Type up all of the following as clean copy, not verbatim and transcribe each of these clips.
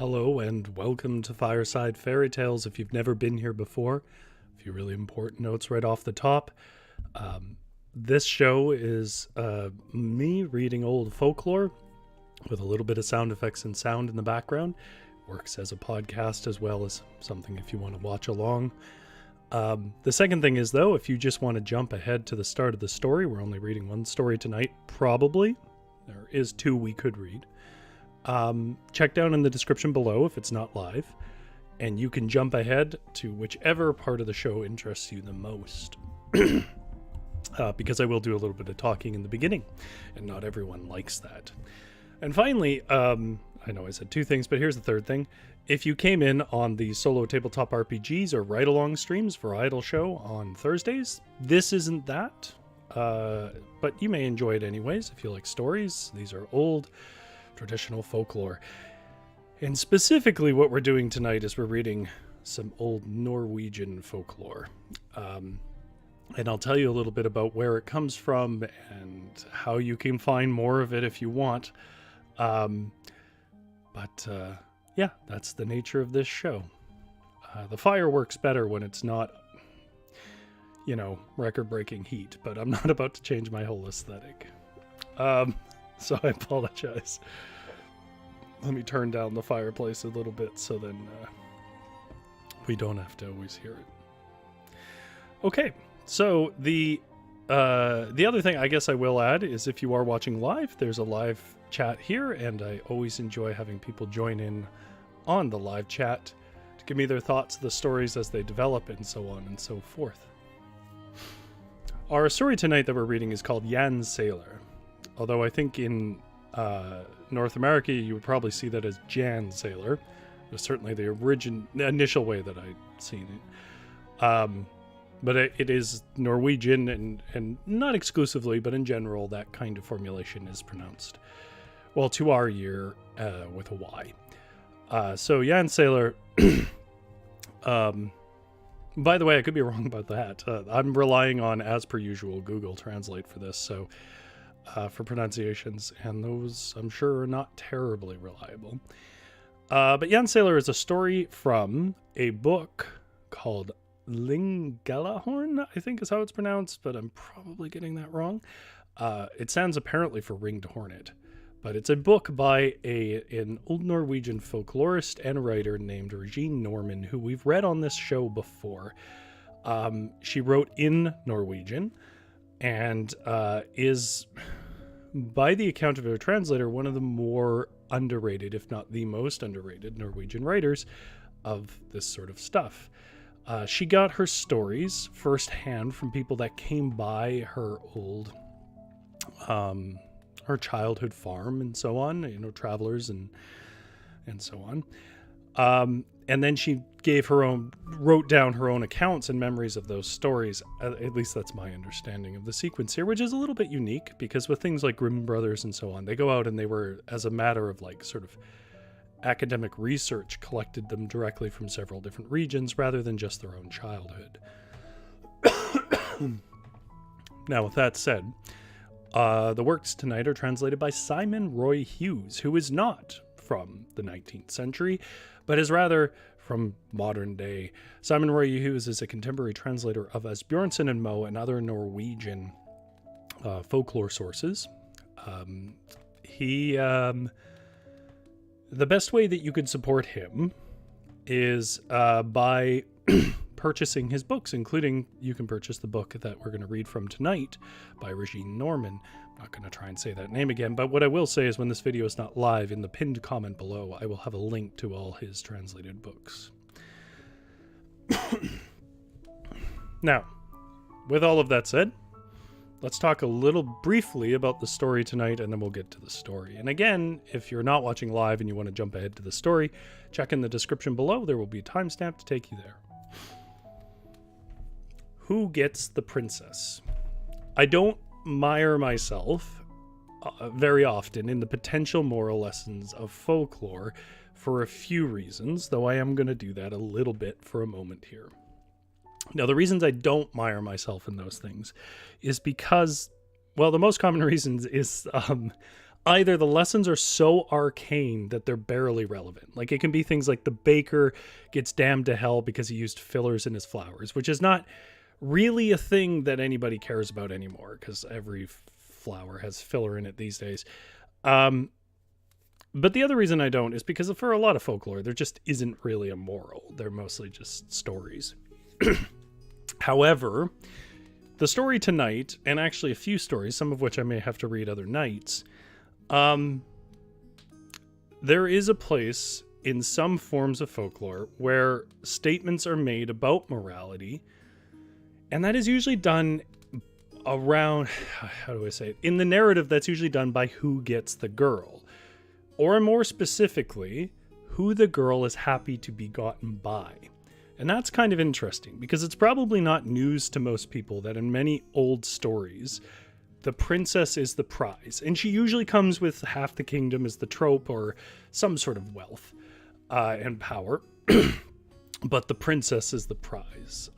Hello and welcome to Fireside Fairytales. If you've never been here before, a few really important notes right off the top. This show is me reading old folklore with a little bit of sound effects and sound in the background. Works as a podcast as well as something if you want to watch along. The second thing is, though, if you just want to jump ahead to the start of the story, we're only reading one story tonight, probably. There is two we could read. Check down in the description below if it's not live, and you can jump ahead to whichever part of the show interests you the most. Because I will do a little bit of talking in the beginning, and not everyone likes that. And finally, I know I said two things, but here's the third thing. If you came in on the solo tabletop RPGs or ride-along streams for Idle Show on Thursdays, this isn't that, but you may enjoy it anyways if you like stories. These are old traditional folklore. And specifically what we're doing tonight is we're reading some old Norwegian folklore. And I'll tell you a little bit about where it comes from and how you can find more of it if you want. Yeah, that's the nature of this show. The fire works better when it's not, record-breaking heat, but I'm not about to change my whole aesthetic. So I apologize. Let me turn down the fireplace a little bit so then we don't have to always hear it. Okay, so the other thing I guess I will add is if you are watching live, there's a live chat here, and I always enjoy having people join in on the live chat to give me their thoughts, the stories as they develop, and so on and so forth. Our story tonight that we're reading is called Jan Sailor. Although I think in North America, you would probably see that as Jan Sailor. It was certainly the initial way that I'd seen it. But it is Norwegian, and not exclusively, but in general, that kind of formulation is pronounced, well, to our ear, with a Y. So Jan Sailor, by the way, I could be wrong about that. I'm relying on, as per usual, Google Translate for this, so for pronunciations, and those I'm sure are not terribly reliable. But Jan Sailor is a story from a book called Ringelihorn, I think is how it's pronounced, but I'm probably getting that wrong. It sounds apparently for ringed hornet, but it's a book by an old Norwegian folklorist and writer named Reginne Norman, who we've read on this show before. She wrote in Norwegian, and is, by the account of her translator, one of the more underrated, if not the most underrated, Norwegian writers of this sort of stuff. She got her stories firsthand from people that came by her old, her childhood farm and so on, travelers and so on. And then she wrote down her own accounts and memories of those stories. At least that's my understanding of the sequence here, which is a little bit unique because with things like Grimm Brothers and so on, they go out and they were, as a matter of sort of academic research, collected them directly from several different regions rather than just their own childhood. Now, with that said, the works tonight are translated by Simon Roy Hughes, who is not from the 19th century, but is rather from modern day. Simon Roy Hughes is a contemporary translator of Asbjornsen and Moe and other Norwegian folklore sources. The best way that you could support him is by purchasing his books, including you can purchase the book that we're going to read from tonight by Reginne Norman. I'm not going to try and say that name again, but what I will say is when this video is not live, in the pinned comment below, I will have a link to all his translated books. Now, with all of that said, let's talk a little briefly about the story tonight, and then we'll get to the story. And again, if you're not watching live and you want to jump ahead to the story, check in the description below. There will be a timestamp to take you there. Who gets the princess? I don't mire myself very often in the potential moral lessons of folklore for a few reasons, though I am going to do that a little bit for a moment here. Now, the reasons I don't mire myself in those things is because, well, the most common reasons is either the lessons are so arcane that they're barely relevant. Like, it can be things like the baker gets damned to hell because he used fillers in his flours, which is not really a thing that anybody cares about anymore because every flour has filler in it these days. But the other reason I don't is because for a lot of folklore, there just isn't really a moral. They're mostly just stories. However, the story tonight, and actually a few stories, some of which I may have to read other nights, there is a place in some forms of folklore where statements are made about morality, and that is usually done around, how do I say it? In the narrative, that's usually done by who gets the girl, or more specifically, who the girl is happy to be gotten by. And that's kind of interesting because it's probably not news to most people that in many old stories, the princess is the prize, and she usually comes with half the kingdom as the trope or some sort of wealth and power, but the princess is the prize.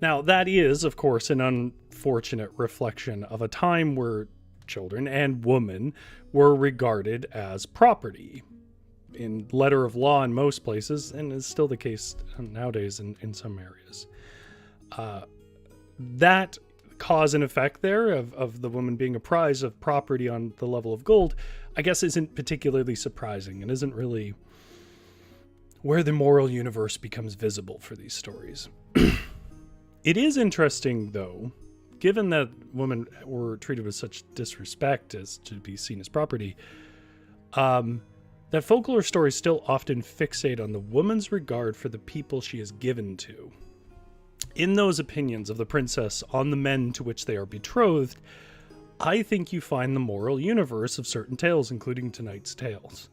Now, that is, of course, an unfortunate reflection of a time where children and women were regarded as property in letter of law in most places, and is still the case nowadays in some areas. That cause and effect there of the woman being a prize of property on the level of gold, I guess isn't particularly surprising and isn't really where the moral universe becomes visible for these stories. It is interesting, though, given that women were treated with such disrespect as to be seen as property, that folklore stories still often fixate on the woman's regard for the people she is given to. In those opinions of the princess on the men to which they are betrothed, I think you find the moral universe of certain tales, including tonight's tales.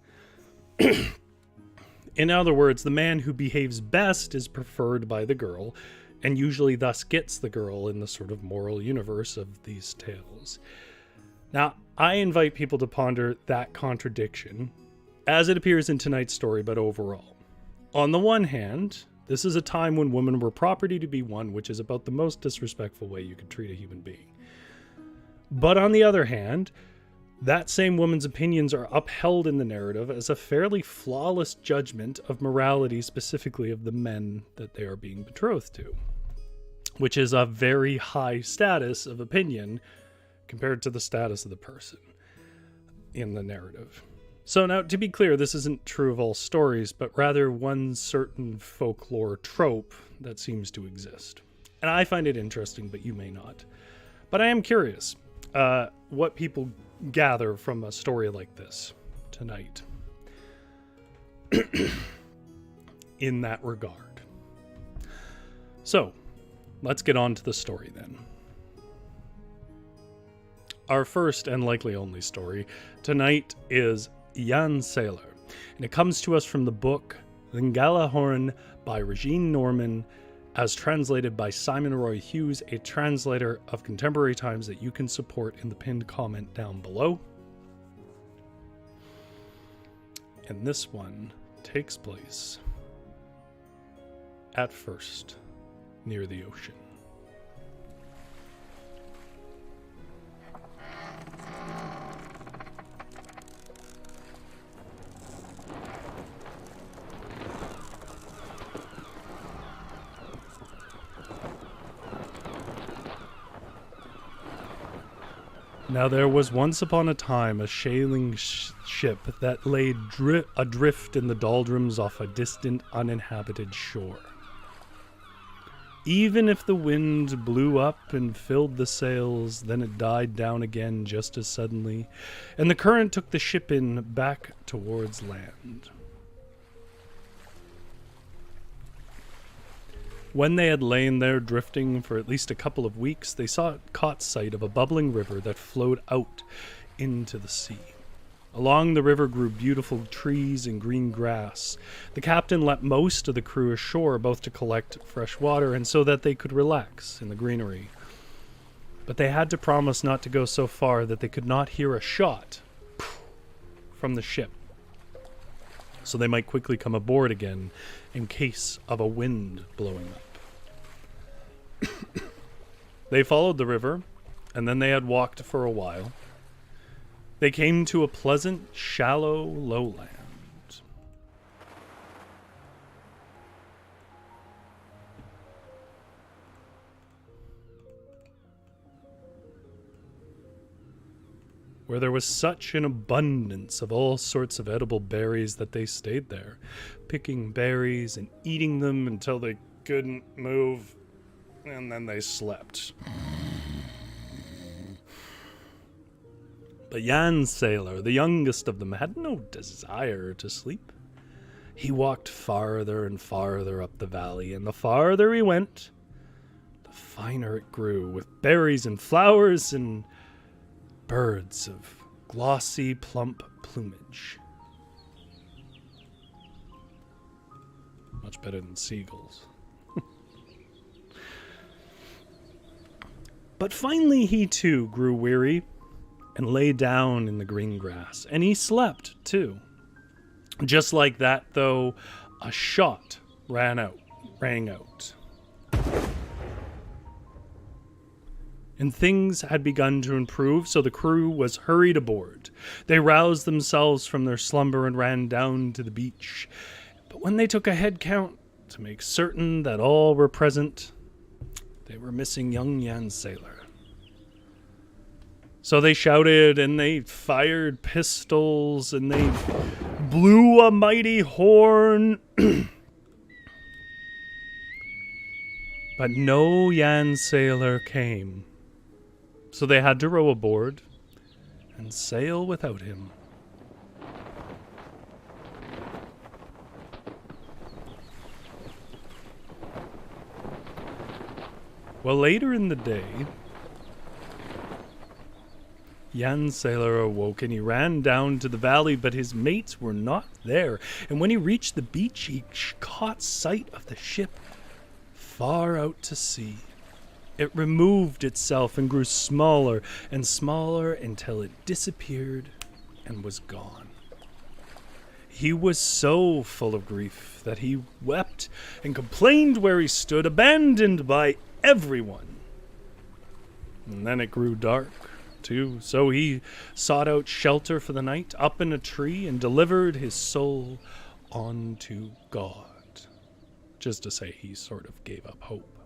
In other words, the man who behaves best is preferred by the girl, and usually thus gets the girl in the sort of moral universe of these tales. Now, I invite people to ponder that contradiction as it appears in tonight's story, but overall. On the one hand, this is a time when women were property to be won, which is about the most disrespectful way you could treat a human being. But on the other hand, that same woman's opinions are upheld in the narrative as a fairly flawless judgment of morality, specifically of the men that they are being betrothed to, which is a very high status of opinion compared to the status of the person in the narrative. So now, to be clear, this isn't true of all stories, but rather one certain folklore trope that seems to exist. And I find it interesting, but you may not. But I am curious what people gather from a story like this tonight in that regard. So, let's get on to the story then. Our first and likely only story tonight is Jan Sailor, and it comes to us from the book Ringelihorn by Reginne Norman, as translated by Simon Roy Hughes, a translator of contemporary times that you can support in the pinned comment down below. And this one takes place at first near the ocean. Now there was once upon a time a sailing ship that lay adrift in the doldrums off a distant, uninhabited shore. Even if the wind blew up and filled the sails, then it died down again just as suddenly, and the current took the ship back towards land. When they had lain there drifting for at least a couple of weeks, they caught sight of a bubbling river that flowed out into the sea. Along the river grew beautiful trees and green grass. The captain let most of the crew ashore, both to collect fresh water and so that they could relax in the greenery. But they had to promise not to go so far that they could not hear a shot from the ship, so they might quickly come aboard again in case of a wind blowing up. They followed the river, and then they had walked for a while, They came to a pleasant, shallow lowland. Where there was such an abundance of all sorts of edible berries that they stayed there, picking berries and eating them until they couldn't move, and then they slept. But Jan Sailor, the youngest of them, had no desire to sleep. He walked farther and farther up the valley, and the farther he went, the finer it grew, with berries and flowers and birds of glossy, plump plumage. Much better than seagulls. But finally he too grew weary and lay down in the green grass, and he slept too. Just like that, though, a shot rang out. And things had begun to improve, so the crew was hurried aboard. They roused themselves from their slumber and ran down to the beach. But when they took a head count to make certain that all were present, they were missing young Jan Sailor. So they shouted, and they fired pistols, and they blew a mighty horn. But no Jan Sailor came. So they had to row aboard and sail without him. Well, later in the day, Jan Sailor awoke and he ran down to the valley, but his mates were not there. And when he reached the beach, he caught sight of the ship far out to sea. It removed itself and grew smaller and smaller until it disappeared and was gone. He was so full of grief that he wept and complained where he stood, abandoned by everyone. And then it grew dark, too, so he sought out shelter for the night up in a tree and delivered his soul onto God. Just to say he sort of gave up hope.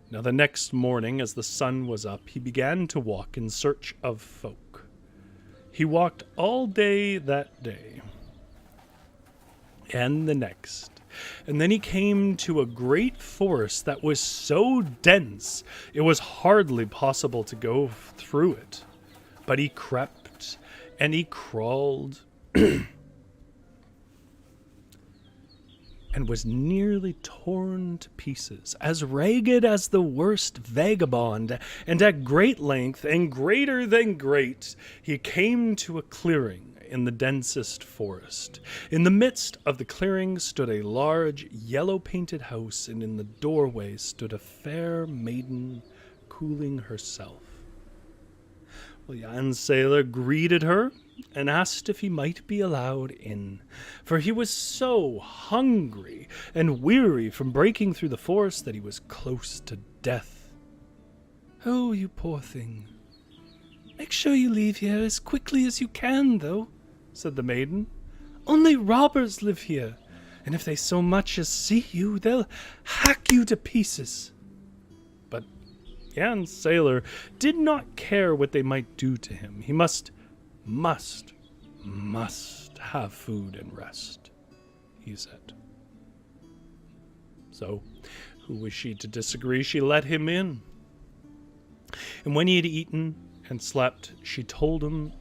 Now the next morning, as the sun was up, he began to walk in search of folk. He walked all day that day, and the next, and then he came to a great forest that was so dense it was hardly possible to go through it. But he crept, and he crawled, and was nearly torn to pieces, as ragged as the worst vagabond, and at great length, and greater than great, he came to a clearing in the densest forest. In the midst of the clearing stood a large, yellow-painted house, and in the doorway stood a fair maiden cooling herself. Well, Jan Sailor greeted her and asked if he might be allowed in, for he was so hungry and weary from breaking through the forest that he was close to death. "Oh, you poor thing. Make sure you leave here as quickly as you can, though," said the maiden. "Only robbers live here, and if they so much as see you, they'll hack you to pieces." But Jan Sailor did not care what they might do to him. He must have food and rest, he said. So, who was she to disagree? She let him in. And when he had eaten and slept, she told him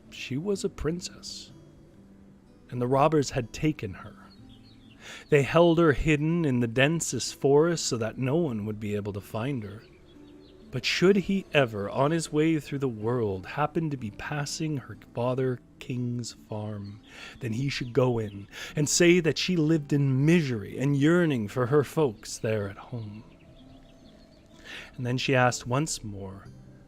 she was a princess, and the robbers had taken her. They held her hidden in the densest forest so that no one would be able to find her. But should he ever, on his way through the world, happen to be passing her father king's farm, then he should go in and say that she lived in misery and yearning for her folks there at home. And then she asked once more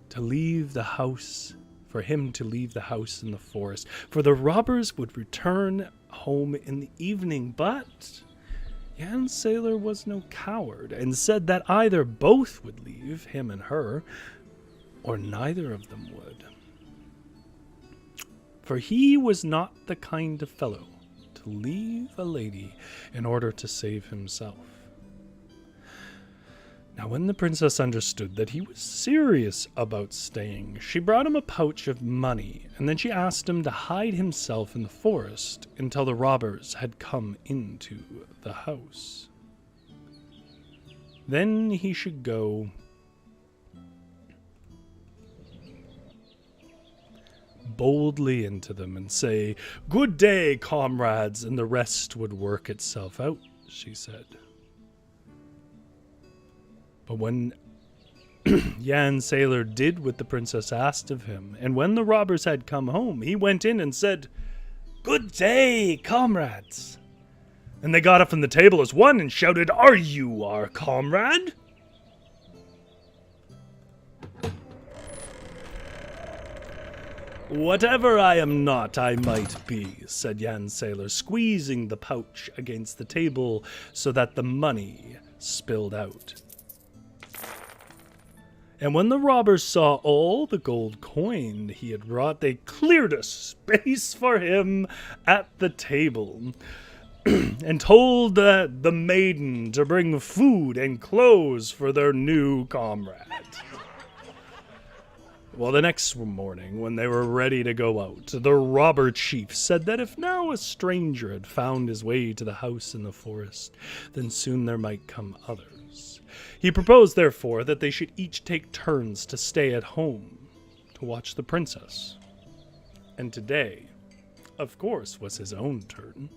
to leave the house, for him to leave the house in the forest, for the robbers would return home in the evening. But Jan Sailor was no coward, and said that either both would leave, him and her, or neither of them would. for he was not the kind of fellow to leave a lady in order to save himself. Now, when the princess understood that he was serious about staying, she brought him a pouch of money, and then she asked him to hide himself in the forest until the robbers had come into the house. Then he should go boldly into them and say, "Good day, comrades," and the rest would work itself out, she said. But when Jan Sailor did what the princess asked of him, and when the robbers had come home, he went in and said, "Good day, comrades." And they got up from the table as one and shouted, "Are you our comrade?" "Whatever I am not, I might be," said Jan Sailor, squeezing the pouch against the table so that the money spilled out. And when the robbers saw all the gold coin he had brought, they cleared a space for him at the table and told the maiden to bring food and clothes for their new comrade. Well, the next morning, when they were ready to go out, the robber chief said that if now a stranger had found his way to the house in the forest, then soon there might come others. He proposed, therefore, that they should each take turns to stay at home to watch the princess. And today, of course, was his own turn.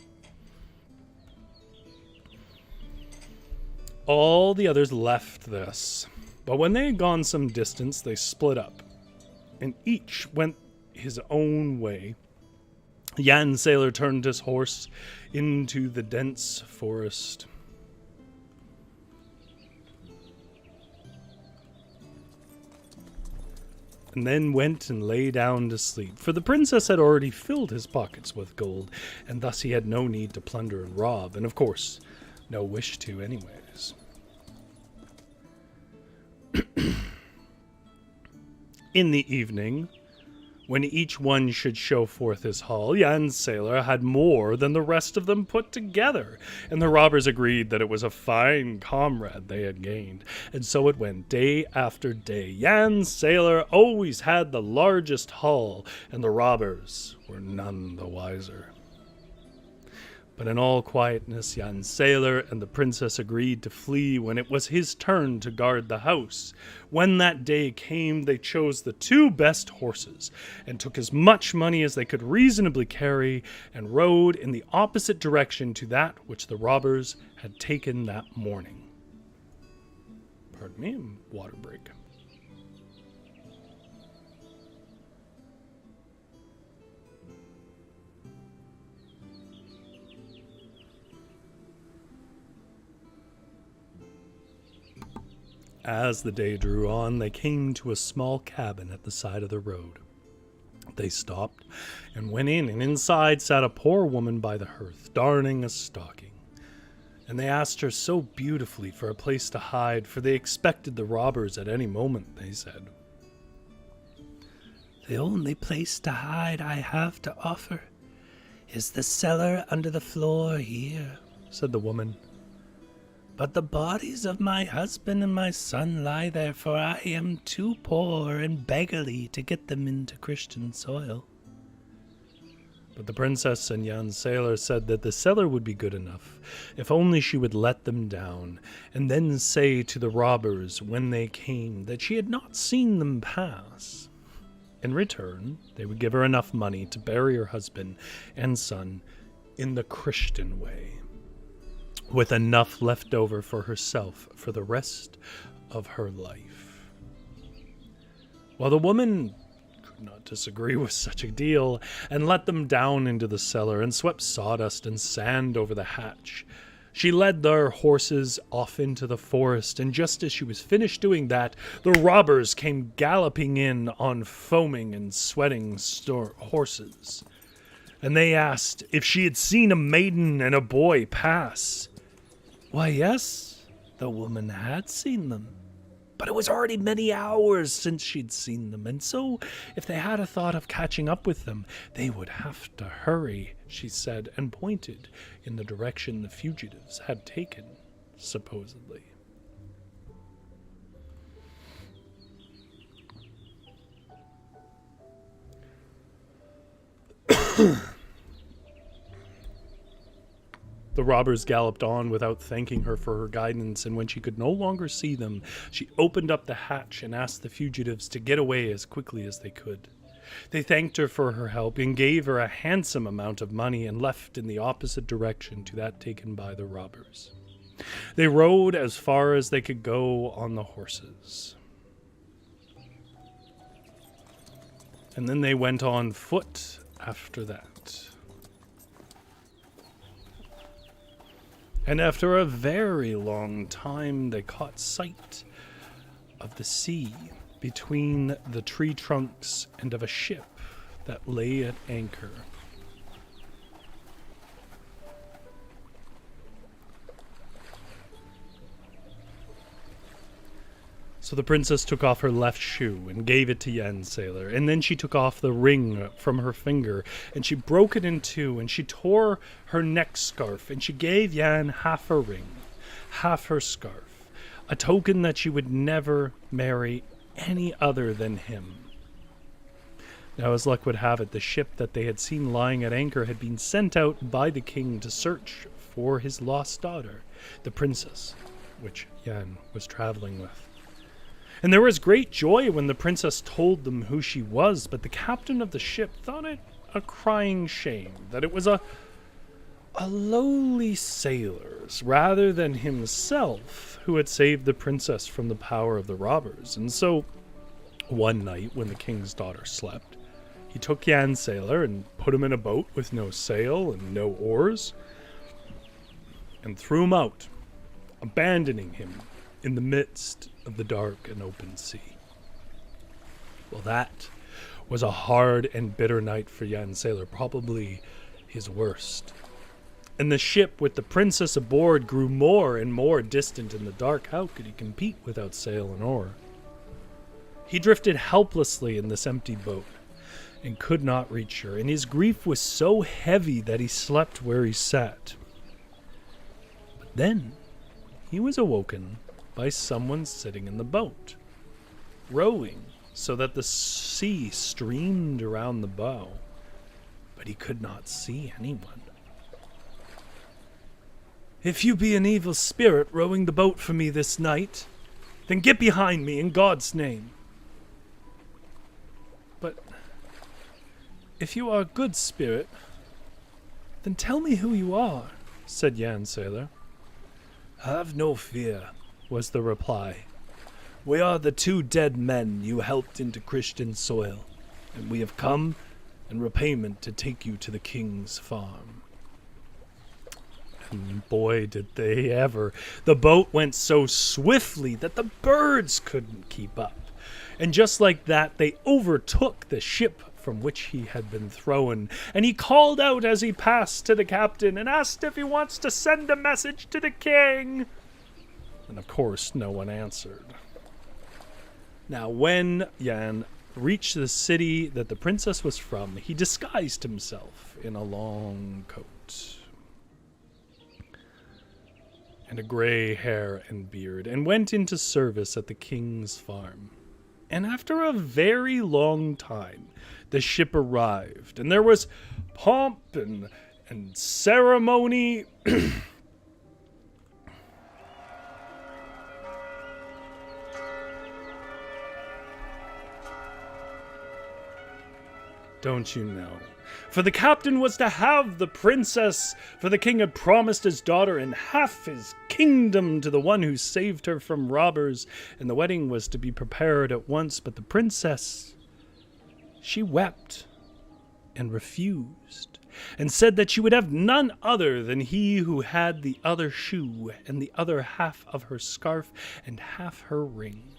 All the others left this, but when they had gone some distance, they split up, and each went his own way. Jan Sailor turned his horse into the dense forest. And then went and lay down to sleep, for the princess had already filled his pockets with gold, and thus he had no need to plunder and rob, and of course, no wish to anyways. In the evening, when each one should show forth his haul, Jan Sailor had more than the rest of them put together, and the robbers agreed that it was a fine comrade they had gained. And so it went day after day. Jan Sailor always had the largest haul, and the robbers were none the wiser. But in all quietness, Jan Sailor and the princess agreed to flee when it was his turn to guard the house. When that day came, they chose the 2 best horses and took as much money as they could reasonably carry and rode in the opposite direction to that which the robbers had taken that morning. Pardon me, water break. As the day drew on, they came to a small cabin at the side of the road. They stopped and went in, and inside sat a poor woman by the hearth, darning a stocking. And they asked her so beautifully for a place to hide, for they expected the robbers at any moment, they said. "The only place to hide I have to offer is the cellar under the floor here," said the woman. "But the bodies of my husband and my son lie there, for I am too poor and beggarly to get them into Christian soil." But the princess and Jan Sailor said that the cellar would be good enough, if only she would let them down, and then say to the robbers when they came that she had not seen them pass. In return, they would give her enough money to bury her husband and son in the Christian way, with enough left over for herself for the rest of her life. Well, the woman could not disagree with such a deal, and let them down into the cellar, and swept sawdust and sand over the hatch. She led their horses off into the forest, and just as she was finished doing that, the robbers came galloping in on foaming and sweating horses. And they asked if she had seen a maiden and a boy pass. Why, yes, the woman had seen them. But it was already many hours since she'd seen them, and so if they had a thought of catching up with them, they would have to hurry, she said, and pointed in the direction the fugitives had taken, supposedly. The robbers galloped on without thanking her for her guidance, and when she could no longer see them, she opened up the hatch and asked the fugitives to get away as quickly as they could. They thanked her for her help and gave her a handsome amount of money and left in the opposite direction to that taken by the robbers. They rode as far as they could go on the horses. And then they went on foot after that. And after a very long time, they caught sight of the sea between the tree trunks and of a ship that lay at anchor. So the princess took off her left shoe and gave it to Jan Sailor, and then she took off the ring from her finger, and she broke it in two, and she tore her neck scarf, and she gave Jan half her ring, half her scarf, a token that she would never marry any other than him. Now, as luck would have it, the ship that they had seen lying at anchor had been sent out by the king to search for his lost daughter, the princess, which Jan was traveling with. And there was great joy when the princess told them who she was, but the captain of the ship thought it a crying shame that it was a lowly sailors rather than himself who had saved the princess from the power of the robbers. And so one night when the king's daughter slept, he took Jan Sailor and put him in a boat with no sail and no oars and threw him out, abandoning him in the midst of the dark and open sea. Well, that was a hard and bitter night for Jan Sailor, probably his worst. And the ship with the princess aboard grew more and more distant in the dark. How could he compete without sail and oar? He drifted helplessly in this empty boat and could not reach her, and his grief was so heavy that he slept where he sat. But then he was awoken by someone sitting in the boat, rowing so that the sea streamed around the bow, but he could not see anyone. "If you be an evil spirit rowing the boat for me this night, then get behind me in God's name." "But if you are a good spirit, then tell me who you are," said Jan Sailor. "Have no fear," was the reply. "We are the two dead men you helped into Christian soil, and we have come in repayment to take you to the king's farm." And boy, did they ever. The boat went so swiftly that the birds couldn't keep up. And just like that, they overtook the ship from which he had been thrown, and he called out as he passed to the captain and asked if he wants to send a message to the king. And of course, no one answered. Now, when Jan reached the city that the princess was from, he disguised himself in a long coat and a gray hair and beard, and went into service at the king's farm. And after a very long time, the ship arrived, and there was pomp and ceremony. Don't you know? For the captain was to have the princess, for the king had promised his daughter and half his kingdom to the one who saved her from robbers, and the wedding was to be prepared at once. But the princess, she wept and refused, and said that she would have none other than he who had the other shoe, and the other half of her scarf, and half her ring.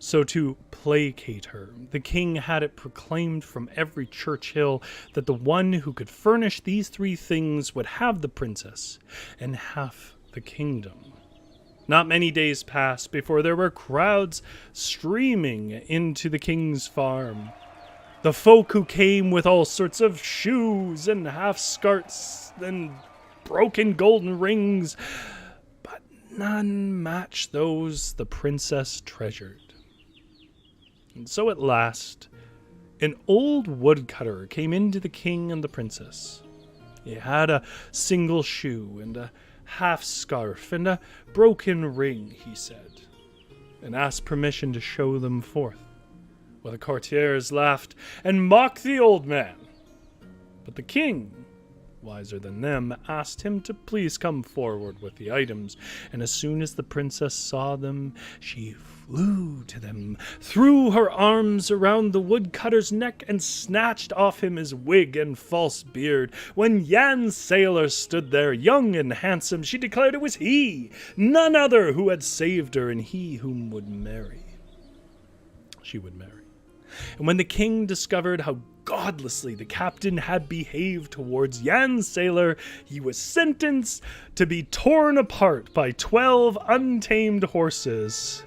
So to placate her, the king had it proclaimed from every church hill that the one who could furnish these three things would have the princess and half the kingdom. Not many days passed before there were crowds streaming into the king's farm. The folk who came with all sorts of shoes and half-skirts and broken golden rings, but none matched those the princess treasured. And so at last, an old woodcutter came into the king and the princess. He had a single shoe and a half-scarf and a broken ring, he said, and asked permission to show them forth. Well, the courtiers laughed and mocked the old man. But the king, wiser than them, asked him to please come forward with the items, and as soon as the princess saw them, she flew to them, threw her arms around the woodcutter's neck, and snatched off him his wig and false beard. When Jan Sailor stood there, young and handsome, she declared it was he, none other, who had saved her, and he whom she would marry. And when the king discovered how godlessly the captain had behaved towards Jan Sailor, he was sentenced to be torn apart by 12 untamed horses.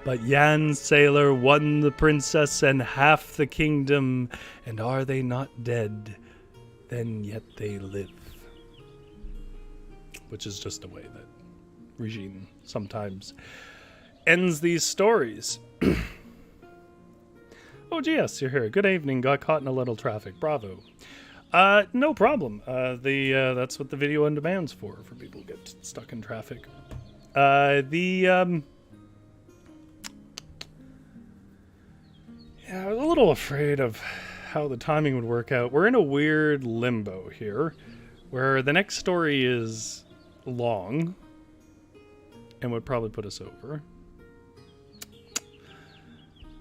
But Jan Sailor won the princess and half the kingdom, and are they not dead, then yet they live. Which is just a way that Reginne sometimes ends these stories. Oh, yes, you're here. Good evening. Got caught in a little traffic. Bravo. No problem. That's what the video on demand's for people who get stuck in traffic. Yeah, I was a little afraid of how the timing would work out. We're in a weird limbo here, where the next story is long and would probably put us over.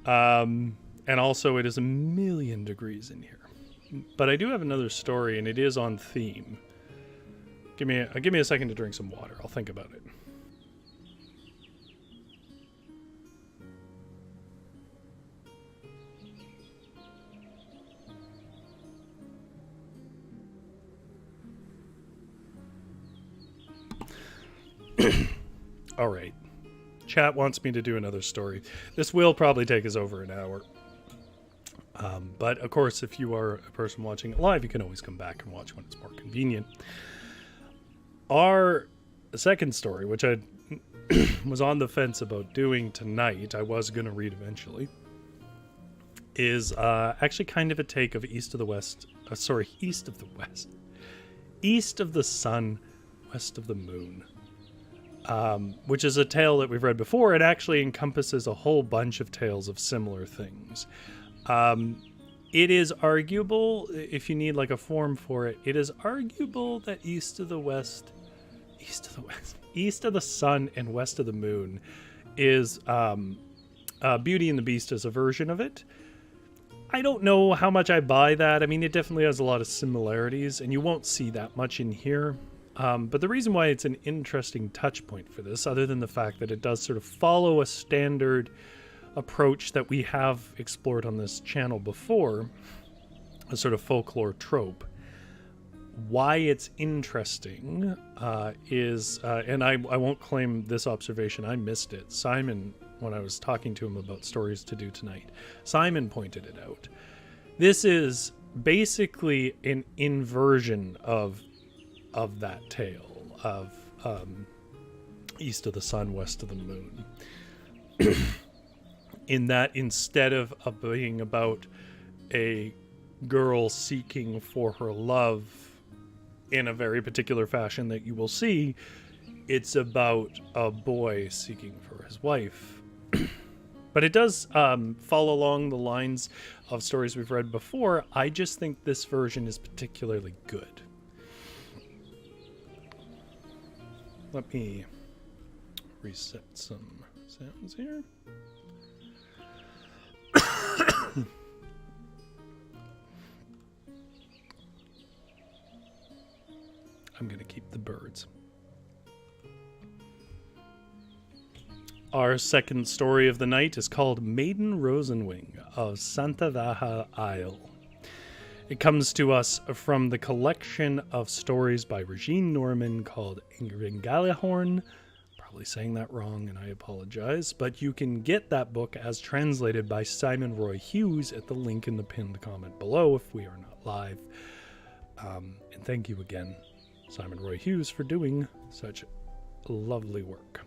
And also it is 1,000,000 degrees in here. But I do have another story, and it is on theme. Give me a second to drink some water. I'll think about it. All right. Chat wants me to do another story. This will probably take us over an hour. But, of course, if you are a person watching it live, you can always come back and watch when it's more convenient. Our second story, which I was on the fence about doing tonight, I was going to read eventually, is actually kind of a take of East of the Sun, West of the Moon. Which is a tale that we've read before. It actually encompasses a whole bunch of tales of similar things. It is arguable, if you need like a form for it, it is arguable that East of the Sun and West of the Moon is Beauty and the Beast as a version of it. I don't know how much I buy that. I mean, it definitely has a lot of similarities, and you won't see that much in here. But the reason why it's an interesting touch point for this, other than the fact that it does sort of follow a standard approach that we have explored on this channel before, a sort of folklore trope, why it's interesting is, and I won't claim this observation, I missed it. Simon, when I was talking to him about stories to do tonight, Simon pointed it out. This is basically an inversion of that tale of East of the Sun, West of the Moon. In that instead of being about a girl seeking for her love in a very particular fashion that you will see, it's about a boy seeking for his wife. But it does follow along the lines of stories we've read before. I just think this version is particularly good. Let me reset some sounds here. I'm going to keep the birds. Our second story of the night is called Maiden Rosenwing of Santavaja Isle. It comes to us from the collection of stories by Reginne Norman called Ringelihorn. Probably saying that wrong, and I apologize. But you can get that book as translated by Simon Roy Hughes at the link in the pinned comment below if we are not live. And thank you again, Simon Roy Hughes, for doing such lovely work.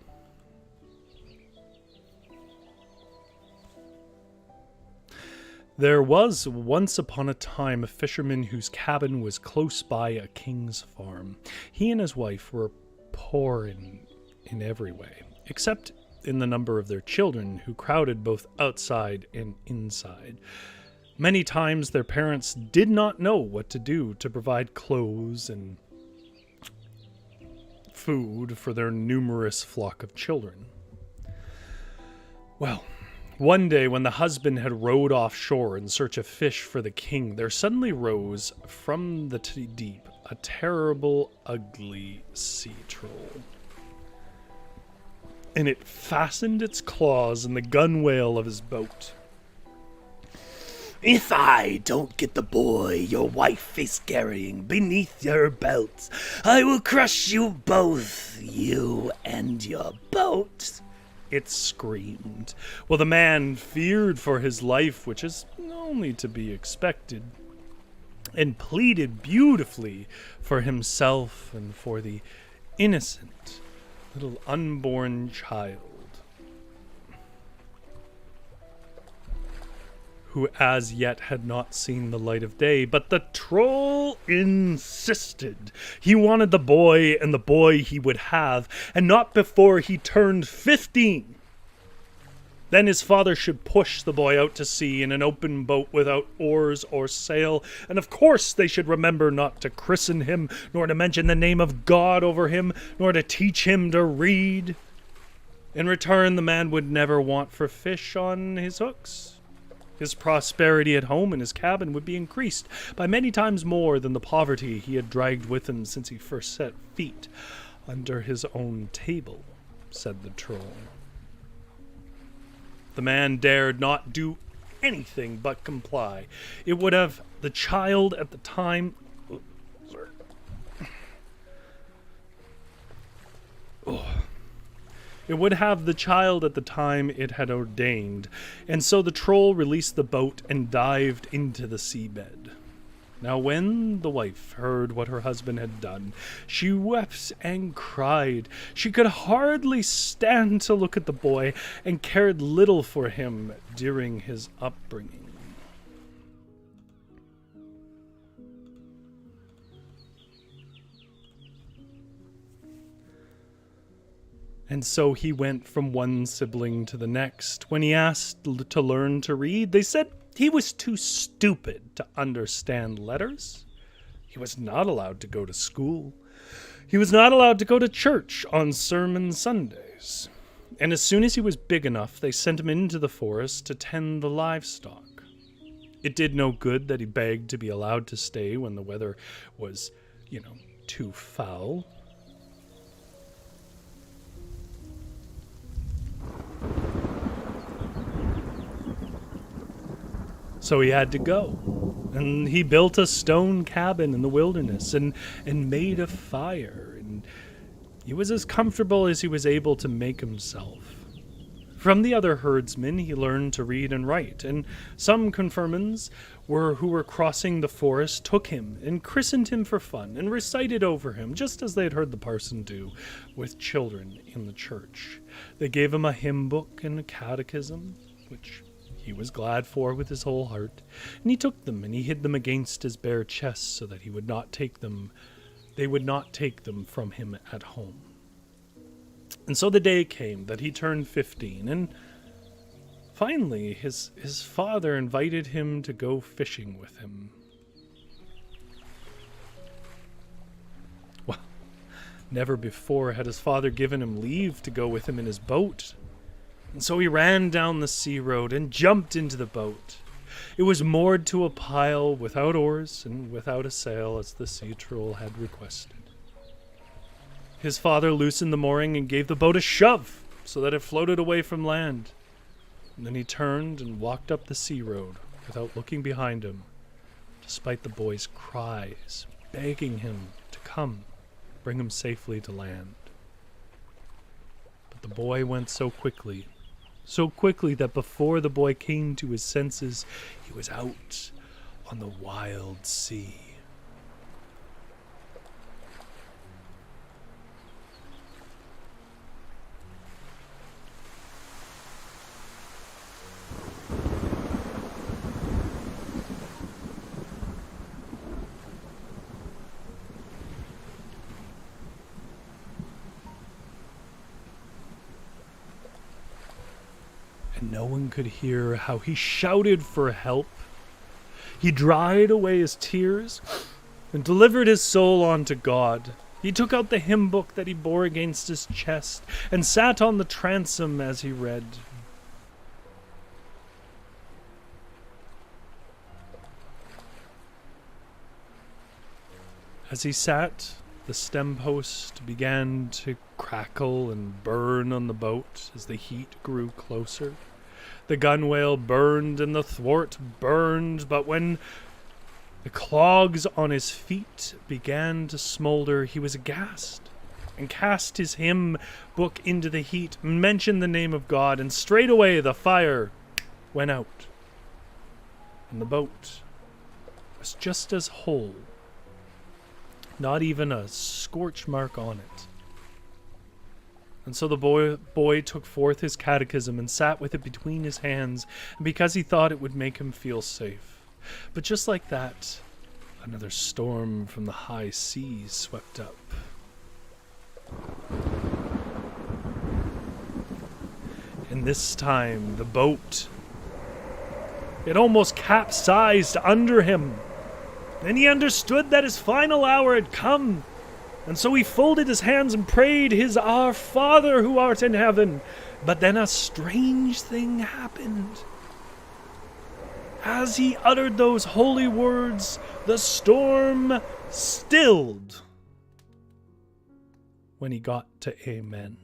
There was once upon a time a fisherman whose cabin was close by a king's farm. He and his wife were poor in every way, except in the number of their children, who crowded both outside and inside. Many times their parents did not know what to do to provide clothes and food for their numerous flock of children. Well, one day when the husband had rowed offshore in search of fish for the king, there suddenly rose from the deep a terrible, ugly sea troll. And it fastened its claws in the gunwale of his boat. If I don't get the boy your wife is carrying beneath your belt, I will crush you both, you and your boat, it screamed. Well, the man feared for his life, which is only to be expected, and pleaded beautifully for himself and for the innocent little unborn child, who as yet had not seen the light of day. But the troll insisted. He wanted the boy, and the boy he would have, and not before he turned 15. Then his father should push the boy out to sea in an open boat without oars or sail, and of course they should remember not to christen him, nor to mention the name of God over him, nor to teach him to read. In return, the man would never want for fish on his hooks. His prosperity at home in his cabin would be increased by many times more than the poverty he had dragged with him since he first set feet under his own table, said the troll. The man dared not do anything but comply. It would have the child at the time... It would have the child at the time it had ordained, and so the troll released the boat and dived into the seabed. Now when the wife heard what her husband had done, she wept and cried. She could hardly stand to look at the boy, and cared little for him during his upbringing. And so he went from one sibling to the next. When he asked to learn to read, they said he was too stupid to understand letters. He was not allowed to go to school. He was not allowed to go to church on sermon Sundays. And as soon as he was big enough, they sent him into the forest to tend the livestock. It did no good that he begged to be allowed to stay when the weather was, too foul. So he had to go, and he built a stone cabin in the wilderness and made a fire, and he was as comfortable as he was able to make himself. From the other herdsmen he learned to read and write, and some confirmants who were crossing the forest took him and christened him for fun and recited over him, just as they had heard the parson do with children in the church. They gave him a hymn book and a catechism, which he was glad for with his whole heart, and he took them and he hid them against his bare chest so that they would not take them from him at home. And so the day came that he turned 15, and finally his father invited him to go fishing with him. Well, never before had his father given him leave to go with him in his boat. And so he ran down the sea road and jumped into the boat. It was moored to a pile without oars and without a sail, as the sea troll had requested. His father loosened the mooring and gave the boat a shove so that it floated away from land. And then he turned and walked up the sea road without looking behind him despite the boy's cries, begging him to come, bring him safely to land. But the boy went so quickly that before the boy came to his senses, he was out on the wild sea. And no one could hear how he shouted for help. He dried away his tears and delivered his soul unto God. He took out the hymn book that he bore against his chest and sat on the transom as he read. As he sat, the stem post began to crackle and burn on the boat as the heat grew closer. The gunwale burned and the thwart burned, but when the clogs on his feet began to smolder, he was aghast and cast his hymn book into the heat, mentioned the name of God, and straightway the fire went out, and the boat was just as whole, not even a scorch mark on it. And so the boy took forth his catechism and sat with it between his hands, because he thought it would make him feel safe. But just like that, another storm from the high seas swept up. And this time, the boat, it almost capsized under him. And he understood that his final hour had come. And so he folded his hands and prayed his Our Father who art in heaven. But then a strange thing happened. As he uttered those holy words, the storm stilled. When he got to Amen,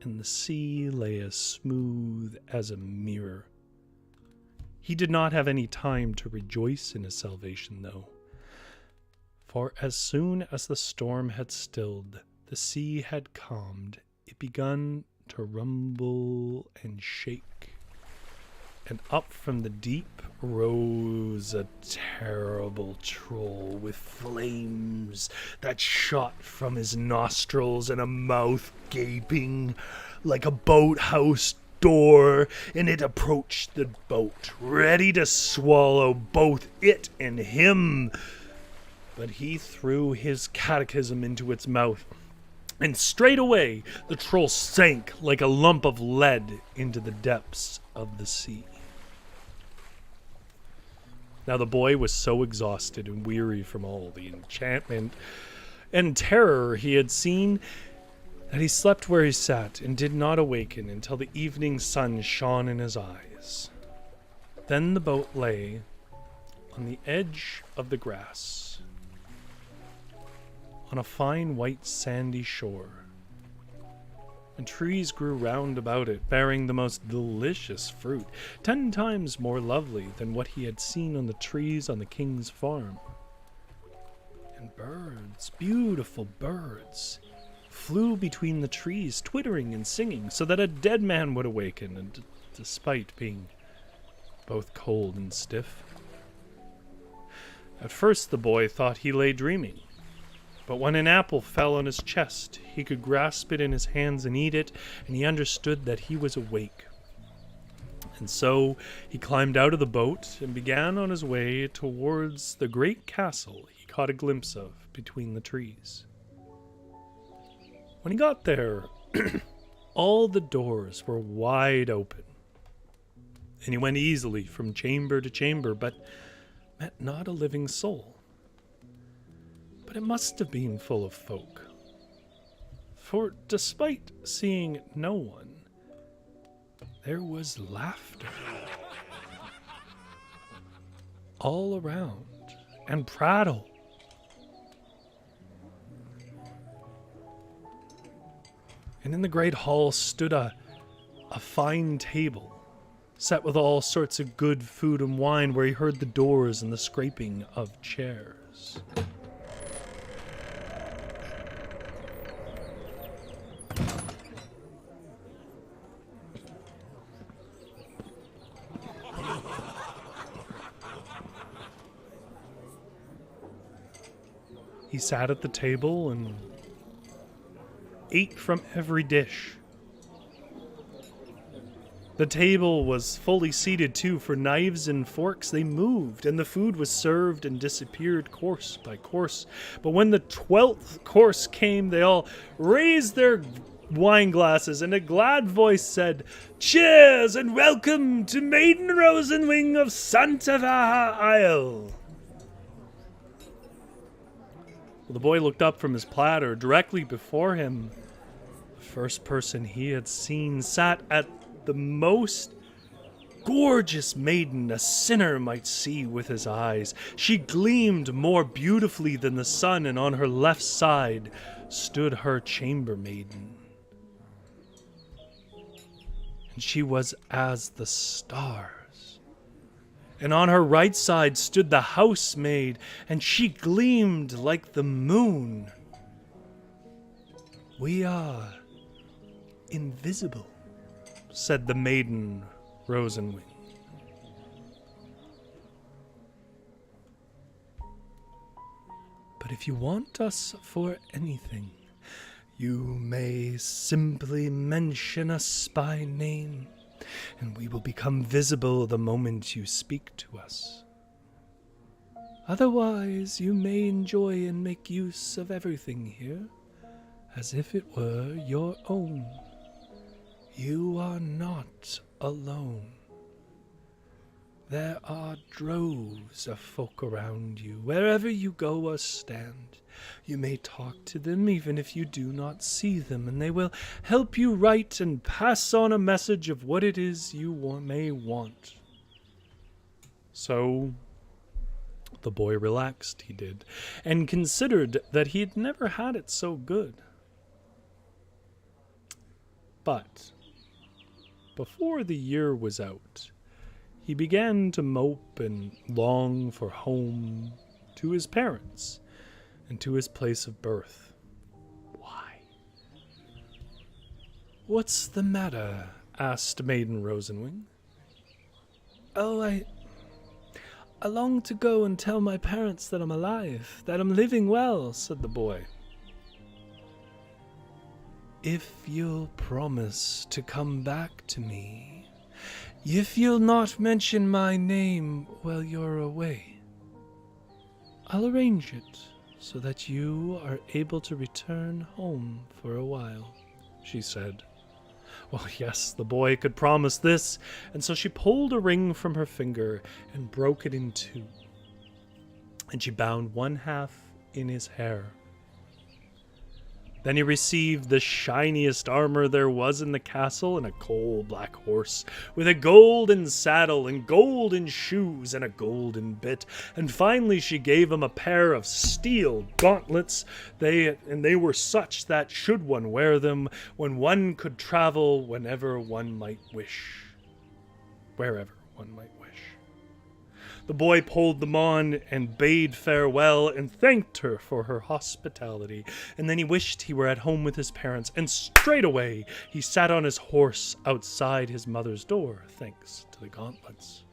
and the sea lay as smooth as a mirror. He did not have any time to rejoice in his salvation, though. For as soon as the storm had stilled, the sea had calmed, it begun to rumble and shake. And up from the deep rose a terrible troll with flames that shot from his nostrils and a mouth gaping like a boathouse door, and it approached the boat, ready to swallow both it and him. But he threw his catechism into its mouth, and straightway the troll sank like a lump of lead into the depths of the sea. Now the boy was so exhausted and weary from all the enchantment and terror he had seen that he slept where he sat and did not awaken until the evening sun shone in his eyes. Then the boat lay on the edge of the grass, on a fine white sandy shore, and trees grew round about it, bearing the most delicious fruit, 10 times more lovely than what he had seen on the trees on the king's farm. And birds, beautiful birds, flew between the trees, twittering and singing, so that a dead man would awaken, and despite being both cold and stiff. At first the boy thought he lay dreaming, but when an apple fell on his chest, he could grasp it in his hands and eat it, and he understood that he was awake. And so he climbed out of the boat and began on his way towards the great castle he caught a glimpse of between the trees. When he got there, all the doors were wide open, and he went easily from chamber to chamber, but met not a living soul. But it must have been full of folk, for despite seeing no one, there was laughter all around, and prattle. And in the great hall stood a fine table, set with all sorts of good food and wine, where he heard the doors and the scraping of chairs. He sat at the table and ate from every dish. The table was fully seated too, for knives and forks, they moved, and the food was served and disappeared course by course. But when the 12th course came, they all raised their wine glasses, and a glad voice said, "Cheers and welcome to Maiden Rosenwing of Santavaja Isle." Well, the boy looked up from his platter. Directly before him, the first person he had seen sat at the most gorgeous maiden a sinner might see with his eyes. She gleamed more beautifully than the sun, and on her left side stood her chambermaiden. And she was as the stars. And on her right side stood the housemaid, and she gleamed like the moon. "We are invisible," said the maiden Rosenwing. "But if you want us for anything, you may simply mention us by name, and we will become visible the moment you speak to us. Otherwise, you may enjoy and make use of everything here, as if it were your own. You are not alone. There are droves of folk around you. Wherever you go or stand, you may talk to them even if you do not see them, and they will help you write and pass on a message of what it is you may want." So the boy relaxed, he did, and considered that he had never had it so good. But before the year was out, he began to mope and long for home, to his parents, and to his place of birth. Why? "What's the matter?" asked Maiden Rosenwing. "Oh, I long to go and tell my parents that I'm alive, that I'm living well," said the boy. "If you'll promise to come back to me, if you'll not mention my name while you're away, I'll arrange it so that you are able to return home for a while," she said. Well, yes, the boy could promise this, and so she pulled a ring from her finger and broke it in two, and she bound one half in his hair. Then he received the shiniest armor there was in the castle, and a coal-black horse with a golden saddle and golden shoes and a golden bit. And finally she gave him a pair of steel gauntlets. They were such that, should one wear them, when one could travel whenever one might wish, wherever one might wish. The boy pulled them on and bade farewell and thanked her for her hospitality, and then he wished he were at home with his parents, and straightway he sat on his horse outside his mother's door, thanks to the gauntlets.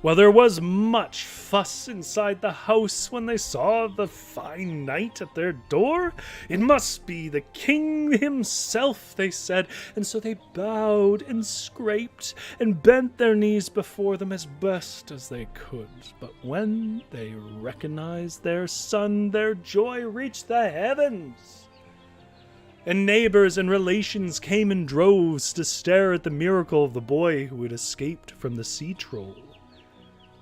Well, there was much fuss inside the house when they saw the fine knight at their door. It must be the king himself, they said, and so they bowed and scraped and bent their knees before them as best as they could. But when they recognized their son, their joy reached the heavens. And neighbors and relations came in droves to stare at the miracle of the boy who had escaped from the sea troll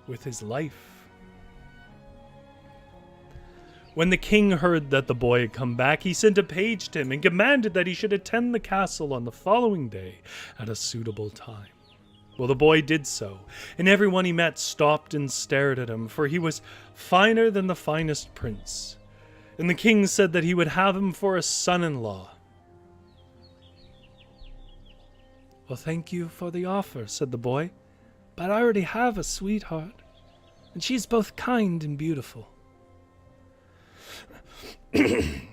with his life. When the king heard that the boy had come back, he sent a page to him and commanded that he should attend the castle on the following day at a suitable time. Well, the boy did so, and everyone he met stopped and stared at him, for he was finer than the finest prince. And the king said that he would have him for a son-in-law. Well, thank you for the offer, said the boy, but I already have a sweetheart, and she's both kind and beautiful.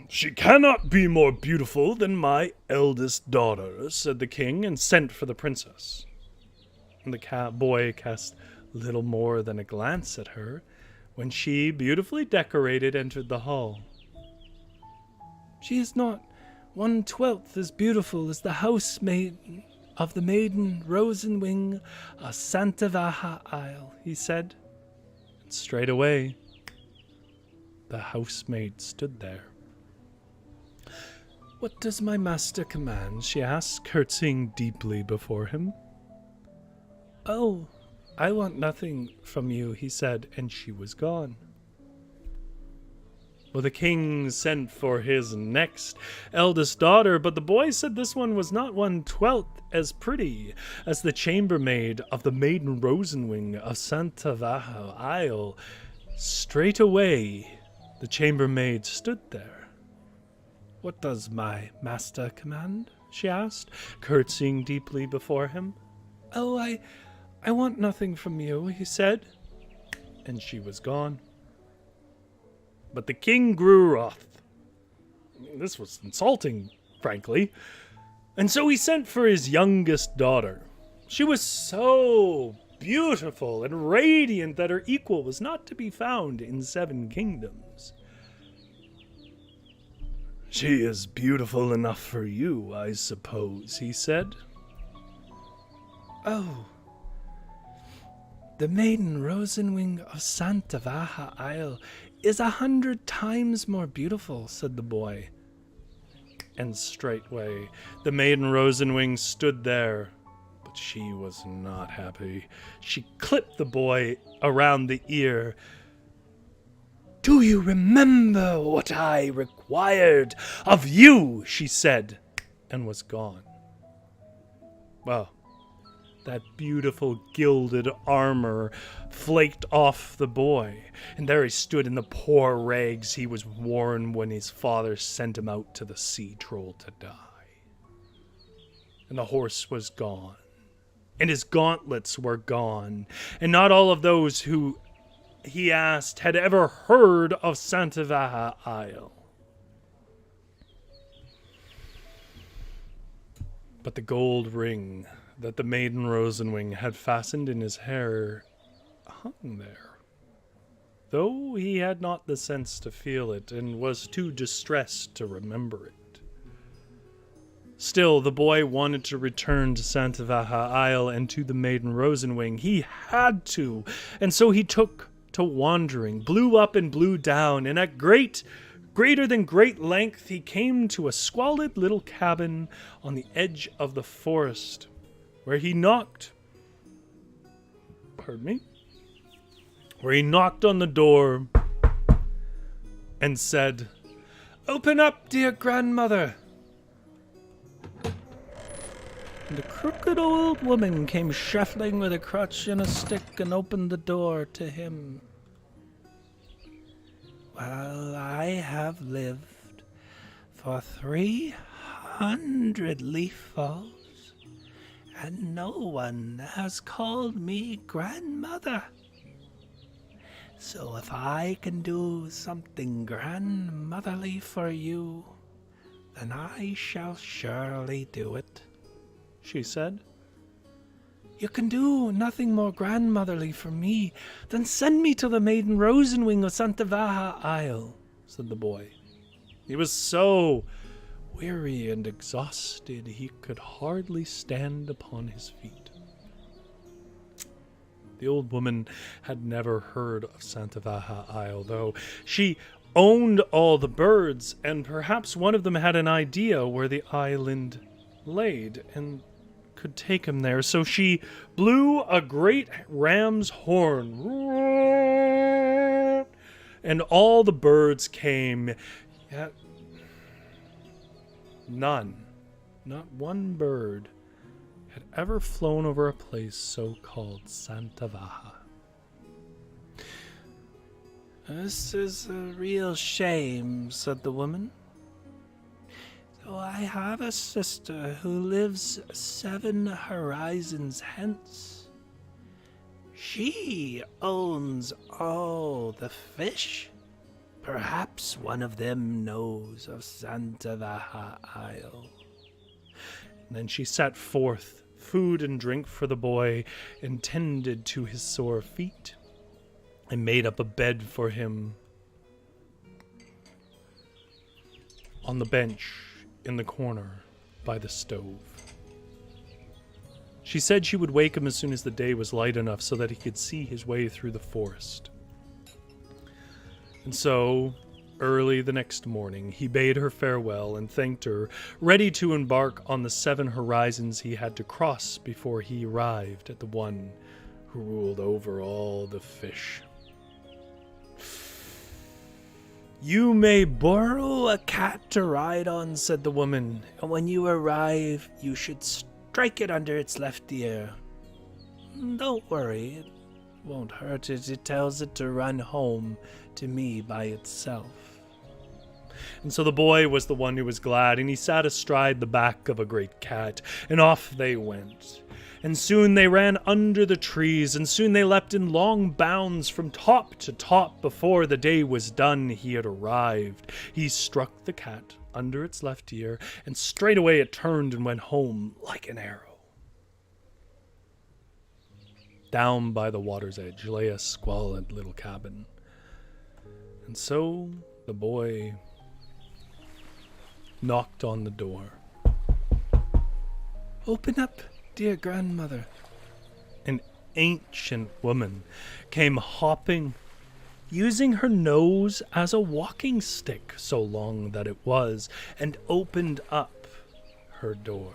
She cannot be more beautiful than my eldest daughter, said the king, and sent for the princess. And the boy cast little more than a glance at her when she, beautifully decorated, entered the hall. She is not 1/12 as beautiful as the housemaid of the Maiden Rosenwing of Santavaja Isle, he said. And straightway the housemaid stood there. What does my master command? She asked, curtsying deeply before him. Oh, I want nothing from you, he said, and she was gone. Well, the king sent for his next eldest daughter, but the boy said this one was not 1/12 as pretty as the chambermaid of the Maiden Rosenwing of Santavaja Isle. Straightway the chambermaid stood there. What does my master command? She asked, curtsying deeply before him. Oh, I want nothing from you, he said, and she was gone. But the king grew wroth. This was insulting, frankly, and so he sent for his youngest daughter. She was so beautiful and radiant that her equal was not to be found in 7 kingdoms. She is beautiful enough for you, I suppose, he said. Oh, the Maiden Rosenwing of Santavaja Isle is 100 times more beautiful, said the boy. And straightway the Maiden Rosenwing stood there, but she was not happy. She clipped the boy around the ear. Do you remember what I required of you? She said, and was gone. Well, that beautiful gilded armor flaked off the boy, and there he stood in the poor rags he was worn when his father sent him out to the sea troll to die. And the horse was gone, and his gauntlets were gone, and not all of those who he asked had ever heard of Santavaja Isle. But the gold ring that the Maiden Rosenwing had fastened in his hair hung there, though he had not the sense to feel it and was too distressed to remember it. Still, the boy wanted to return to Santavaja Isle and to the Maiden Rosenwing. He had to, and so he took to wandering, blew up and blew down, and at greater than great length he came to a squalid little cabin on the edge of the forest, where he knocked on the door and said, "Open up, dear grandmother." And a crooked old woman came shuffling with a crutch and a stick and opened the door to him. Well, I have lived for 300 leaf falls, and no one has called me grandmother. So if I can do something grandmotherly for you, then I shall surely do it, she said. You can do nothing more grandmotherly for me than send me to the Maiden Rosenwing of Santavaja Isle, said the boy. He was so weary and exhausted he could hardly stand upon his feet. The old woman had never heard of Santavaja Isle, though she owned all the birds, and perhaps one of them had an idea where the island laid and could take him there. So she blew a great ram's horn, and all the birds came, yet none, not one bird, had ever flown over a place so called Santavaja. This is a real shame, said the woman. For I have a sister who lives 7 horizons hence. She owns all the fish. Perhaps one of them knows of Santavaja Isle. And then she set forth food and drink for the boy, and tended to his sore feet, and made up a bed for him on the bench in the corner by the stove. She said she would wake him as soon as the day was light enough so that he could see his way through the forest. And so, early the next morning, he bade her farewell and thanked her, ready to embark on the 7 horizons he had to cross before he arrived at the one who ruled over all the fish. You may borrow a cat to ride on, said the woman, and when you arrive, you should strike it under its left ear. Don't worry, it won't hurt it. It tells it to run home to me by itself. And so the boy was the one who was glad, and he sat astride the back of a great cat, and off they went. And soon they ran under the trees, and soon they leapt in long bounds from top to top. Before the day was done, he had arrived. He struck the cat under its left ear, and straightway it turned and went home like an arrow. Down by the water's edge lay a squalid little cabin. And so the boy knocked on the door. Open up, dear grandmother. An ancient woman came hopping, using her nose as a walking stick, so long that it was, and opened up her door.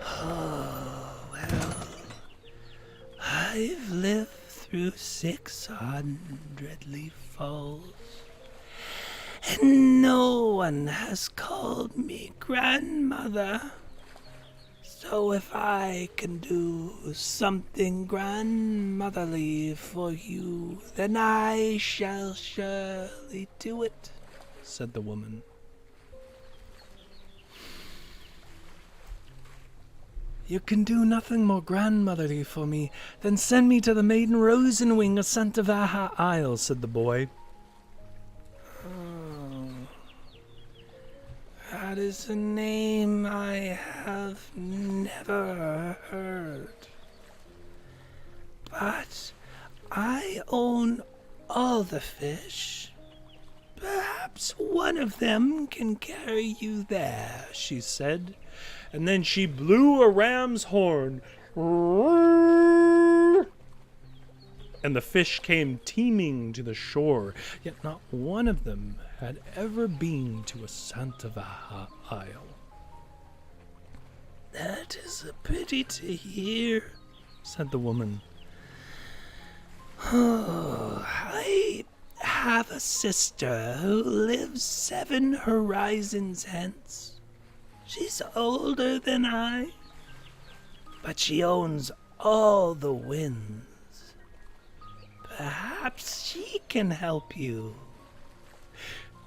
Oh, well, I've lived through 600 leaf falls, and no one has called me grandmother. So if I can do something grandmotherly for you, then I shall surely do it, said the woman. You can do nothing more grandmotherly for me than send me to the Maiden Rosenwing of Santavaja Isle, said the boy. Oh, that is a name I have never heard. But I own all the fish. Perhaps one of them can carry you there, she said. And then she blew a ram's horn, and the fish came teeming to the shore, yet not one of them had ever been to a Santavaja Isle. That is a pity to hear, said the woman. Oh, I have a sister who lives 7 horizons hence. She's older than I, but she owns all the winds. Perhaps she can help you.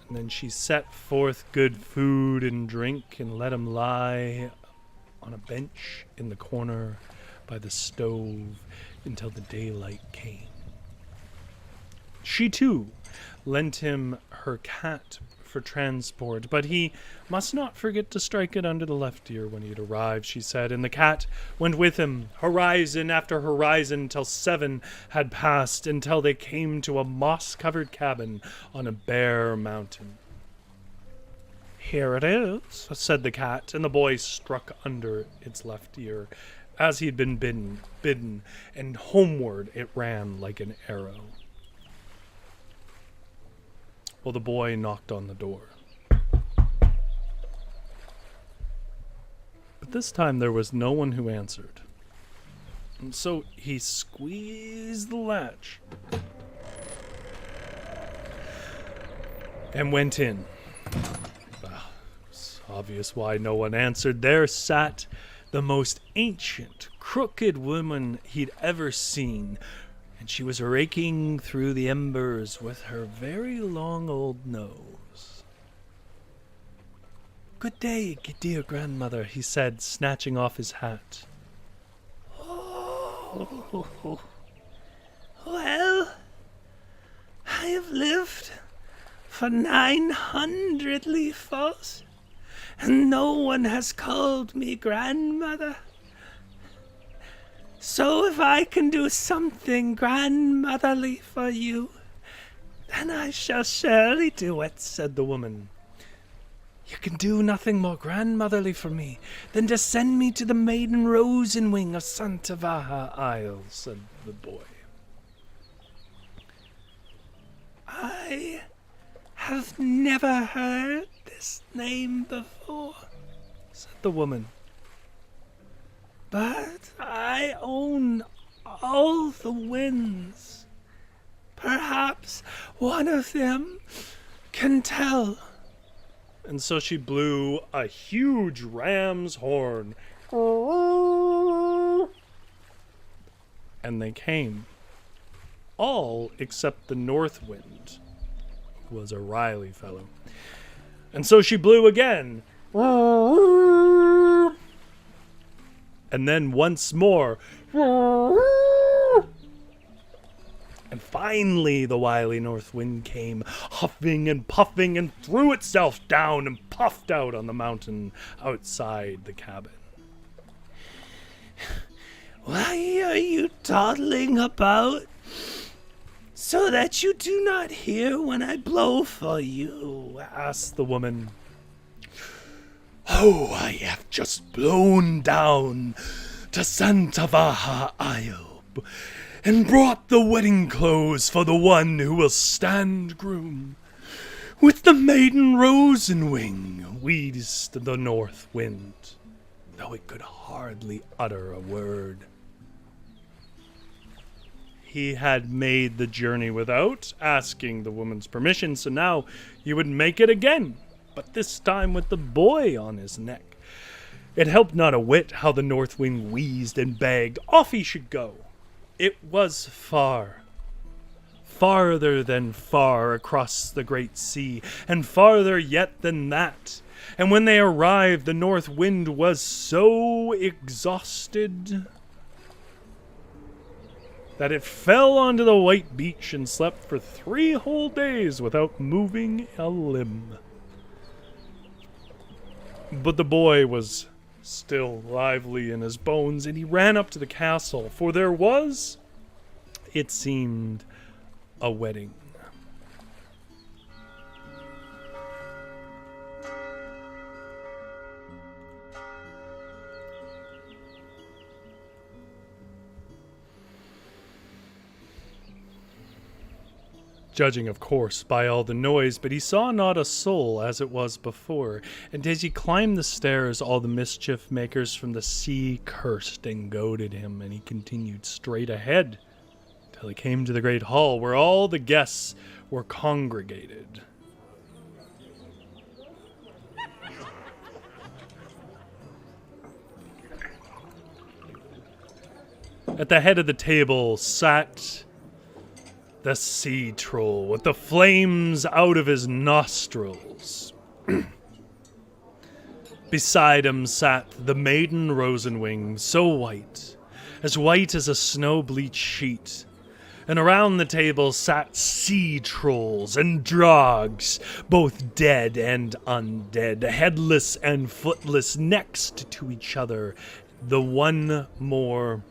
And then she set forth good food and drink, and let him lie on a bench in the corner by the stove until the daylight came. She, too, lent him her cat for transport, but he must not forget to strike it under the left ear when he had arrived, she said, and the cat went with him, horizon after horizon, till 7 had passed, until they came to a moss-covered cabin on a bare mountain. Here it is, said the cat, and the boy struck under its left ear, as he had been bidden, and homeward it ran like an arrow. Well, the boy knocked on the door. But this time there was no one who answered. And so he squeezed the latch and went in. Well, it's obvious why no one answered. There sat the most ancient, crooked woman he'd ever seen, and she was raking through the embers with her very long old nose. "Good day, dear grandmother," he said, snatching off his hat. Oh, well, I have lived for 900 leaffuls, and no one has called me grandmother. So if I can do something grandmotherly for you, then I shall surely do it," said the woman. "You can do nothing more grandmotherly for me than to send me to the Maiden Rosenwing of Santavaja Isle," said the boy. "I have never heard this name before," said the woman. "But I own all the winds. Perhaps one of them can tell." And so she blew a huge ram's horn. And they came. All except the north wind, who was a wily fellow. And so she blew again. And then once more. And finally the wily north wind came, huffing and puffing, and threw itself down and puffed out on the mountain outside the cabin. "Why are you dawdling about so that you do not hear when I blow for you?" asked the woman. "Oh, I have just blown down to Santavaja Isle and brought the wedding clothes for the one who will stand groom with the Maiden Rosenwing," wheezed the north wind, though it could hardly utter a word. He had made the journey without asking the woman's permission, so now he would make it again, but this time with the boy on his neck. It helped not a whit how the north wind wheezed and begged off he should go. It was far, farther than far across the great sea, and farther yet than that. And when they arrived, the north wind was so exhausted that it fell onto the white beach and slept for 3 whole days without moving a limb. But the boy was still lively in his bones, and he ran up to the castle, for there was, it seemed, a wedding. Judging, of course, by all the noise, but he saw not a soul as it was before, and as he climbed the stairs, all the mischief makers from the sea cursed and goaded him, and he continued straight ahead till he came to the great hall where all the guests were congregated. At the head of the table sat the sea troll with the flames out of his nostrils. Beside him sat the Maiden Rosenwing, so white as a snow-bleached sheet. And around the table sat sea trolls and drogs, both dead and undead, headless and footless, next to each other, the one more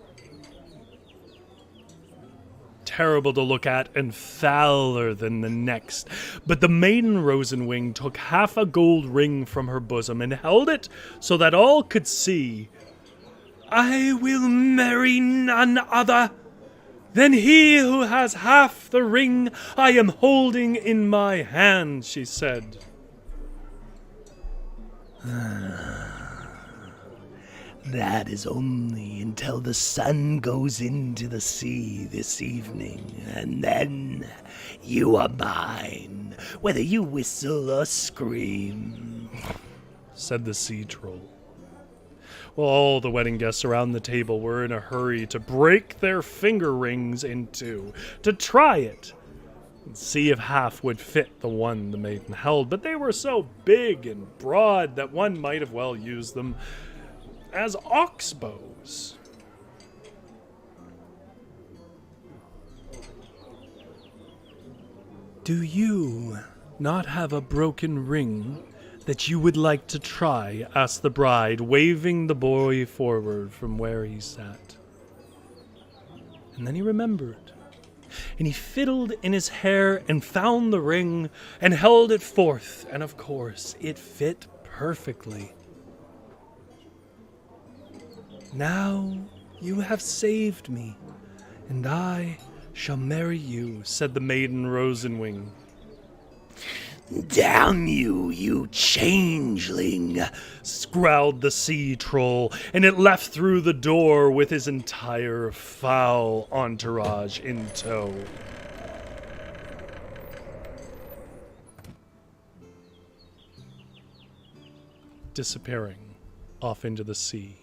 terrible to look at and fouler than the next. But the Maiden Rosenwing took half a gold ring from her bosom and held it so that all could see. "I will marry none other than he who has half the ring I am holding in my hand," she said. "That is only until the sun goes into the sea this evening, and then you are mine, whether you whistle or scream," said the sea troll. All the wedding guests around the table were in a hurry to break their finger rings in two, to try it, and see if half would fit the one the maiden held. But they were so big and broad that one might have well used them as ox bows. Do you not have a broken ring that you would like to try? Asked the bride, waving the boy forward from where he sat. And then he remembered, and he fiddled in his hair and found the ring and held it forth, and of course it fit perfectly. Now you have saved me, and I shall marry you, said the maiden Rosenwing. Damn you, you changeling, growled the sea troll, and it left through the door with his entire foul entourage in tow. Disappearing off into the sea,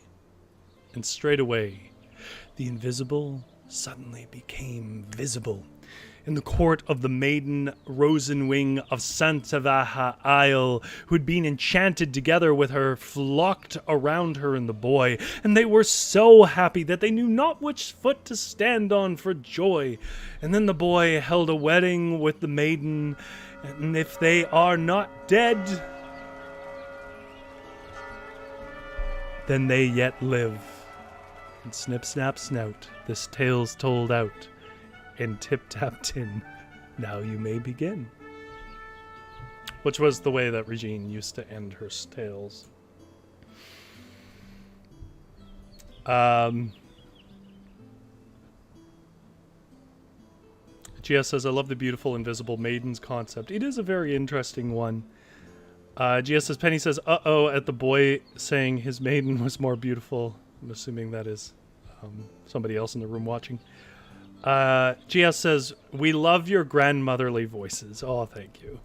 and straightaway the invisible suddenly became visible. In the court of the maiden Rosenwing of Santavaja Isle, who had been enchanted together with her, flocked around her and the boy, and they were so happy that they knew not which foot to stand on for joy. And then the boy held a wedding with the maiden, and if they are not dead, then they yet live. And snip, snap, snout, this tale's told out. And tip-tap-tin, now you may begin. Which was the way that Reginne used to end her tales. GS says, I love the beautiful invisible maidens concept. It is a very interesting one. GS says, Penny says, uh-oh, at the boy saying his maiden was more beautiful. I'm assuming that is somebody else in the room watching. GS says, we love your grandmotherly voices. Oh, thank you.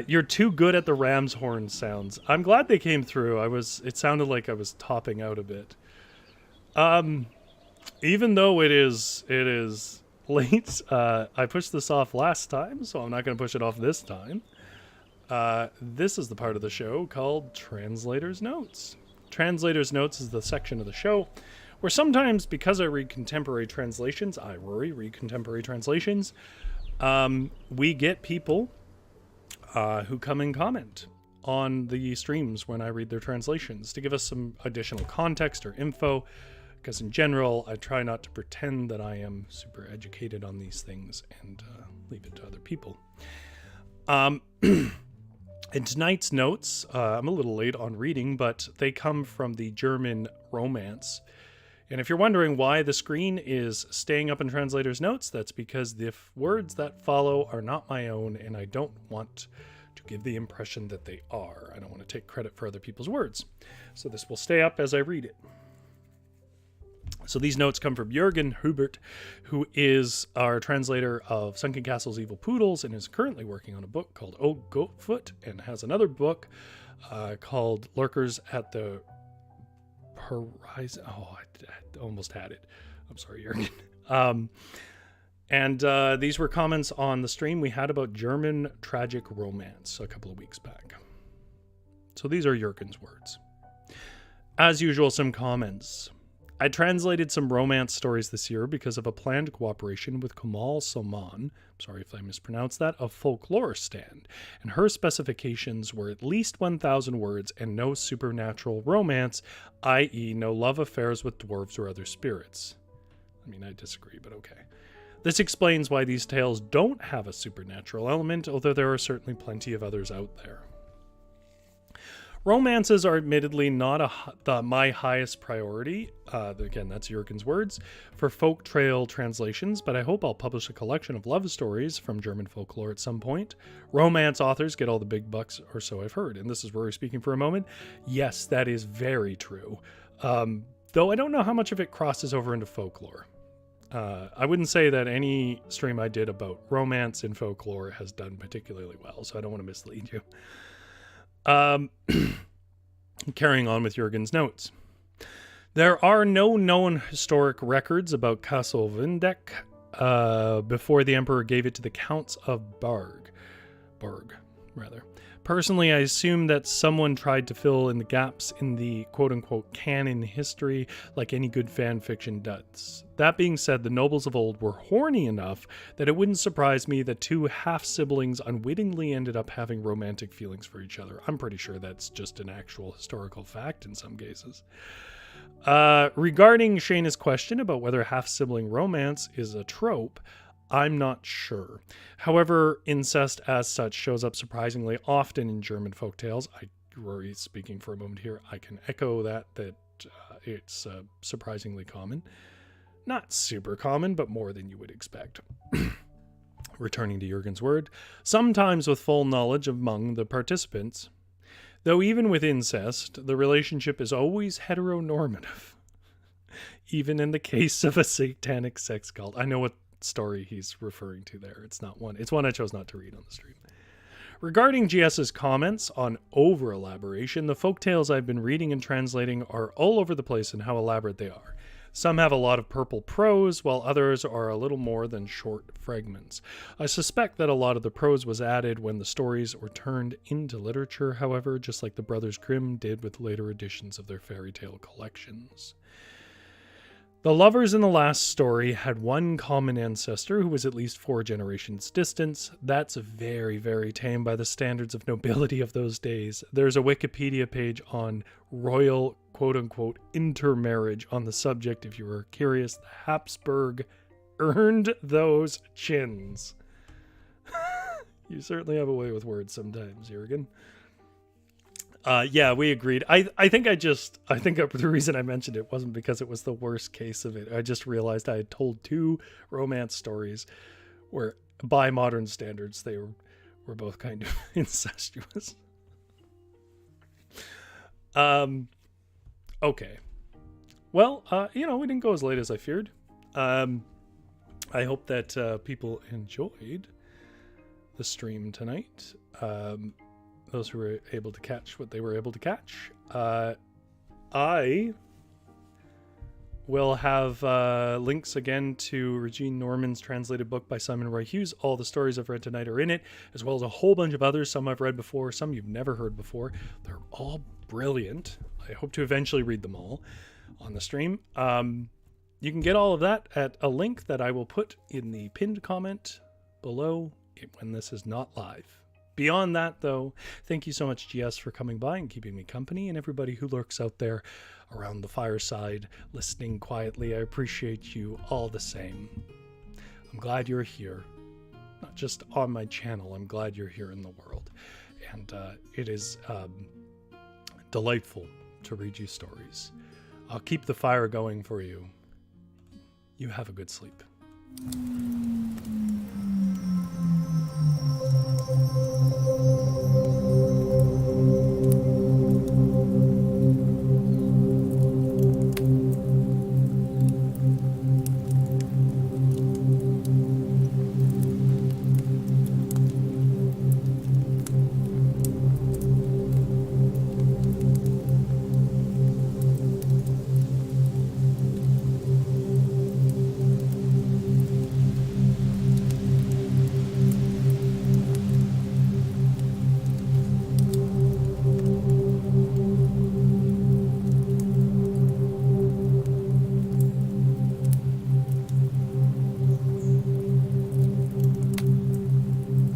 You're too good at the ram's horn sounds. I'm glad they came through. It sounded like I was topping out a bit. Even though it is late, I pushed this off last time, so I'm not going to push it off this time. This is the part of the show called Translator's Notes. Translator's Notes is the section of the show where sometimes, because I read contemporary translations, Rory, read contemporary translations, we get people who come and comment on the streams when I read their translations to give us some additional context or info, because in general, I try not to pretend that I am super educated on these things and leave it to other people. In tonight's notes, I'm a little late on reading, but they come from the German romance. And if you're wondering why the screen is staying up in Translator's Notes, that's because the words that follow are not my own, and I don't want to give the impression that they are. I don't want to take credit for other people's words. So this will stay up as I read it. So these notes come from Jürgen Hubert, who is our translator of Sunken Castle's Evil Poodles and is currently working on a book called Oh Goatfoot, and has another book called Lurkers at the Horizon. Oh, I almost had it. I'm sorry, Jürgen. And these were comments on the stream we had about German tragic romance a couple of weeks back. So these are Jürgen's words. As usual, some comments. I translated some romance stories this year because of a planned cooperation with Kamal Salman, sorry if I mispronounced that, of Folklore stand, and her specifications were at least 1,000 words and no supernatural romance, i.e. no love affairs with dwarves or other spirits. I mean, I disagree, but okay. This explains why these tales don't have a supernatural element, although there are certainly plenty of others out there. Romances are admittedly not my highest priority, again, that's Jürgen's words, for folk trail translations, but I hope I'll publish a collection of love stories from German folklore at some point. Romance authors get all the big bucks, or so I've heard. And this is Rory speaking for a moment. Yes, that is very true. Though I don't know how much of it crosses over into folklore. I wouldn't say that any stream I did about romance in folklore has done particularly well, so I don't want to mislead you. Carrying on with Jürgen's notes. There are no known historic records about Castle Vindeck before the Emperor gave it to the Counts of Berg. Personally, I assume that someone tried to fill in the gaps in the quote-unquote canon history like any good fan fiction does. That being said, the nobles of old were horny enough that it wouldn't surprise me that two half-siblings unwittingly ended up having romantic feelings for each other. I'm pretty sure that's just an actual historical fact in some cases. Regarding Shayna's question about whether half-sibling romance is a trope, I'm not sure. However, incest as such shows up surprisingly often in German folktales. Rory speaking for a moment here, I can echo that it's surprisingly common. Not super common, but more than you would expect. Returning to Jürgen's word, sometimes with full knowledge among the participants. Though even with incest, the relationship is always heteronormative. Even in the case of a satanic sex cult. I know what story he's referring to there. It's one I chose not to read on the stream. Regarding GS's comments on over-elaboration, the folktales I've been reading and translating are all over the place in how elaborate they are. Some have a lot of purple prose, while others are a little more than short fragments. I suspect that a lot of the prose was added when the stories were turned into literature, however, just like the Brothers Grimm did with later editions of their fairy tale collections. The lovers in the last story had one common ancestor who was at least 4 generations distant. That's very, very tame by the standards of nobility of those days. There's a Wikipedia page on royal, quote-unquote, intermarriage on the subject if you were curious. The Habsburg earned those chins. You certainly have a way with words sometimes, Jürgen. Yeah, we agreed. I think the reason I mentioned it wasn't because it was the worst case of it. I just realized I had told 2 romance stories where, by modern standards, they were both kind of incestuous. Okay. Well, we didn't go as late as I feared. I hope that people enjoyed the stream tonight. Those who were able to catch what they were able to catch. I will have links again to Reginne Norman's translated book by Simon Roy Hughes. All the stories I've read tonight are in it, as well as a whole bunch of others. Some I've read before, some you've never heard before. They're all brilliant. I hope to eventually read them all on the stream. You can get all of that at a link that I will put in the pinned comment below when this is not live. Beyond that, though, thank you so much, GS, for coming by and keeping me company, and everybody who lurks out there around the fireside listening quietly. I appreciate you all the same. I'm glad you're here. Not just on my channel, I'm glad you're here in the world. And it is delightful to read you stories. I'll keep the fire going for you. You have a good sleep.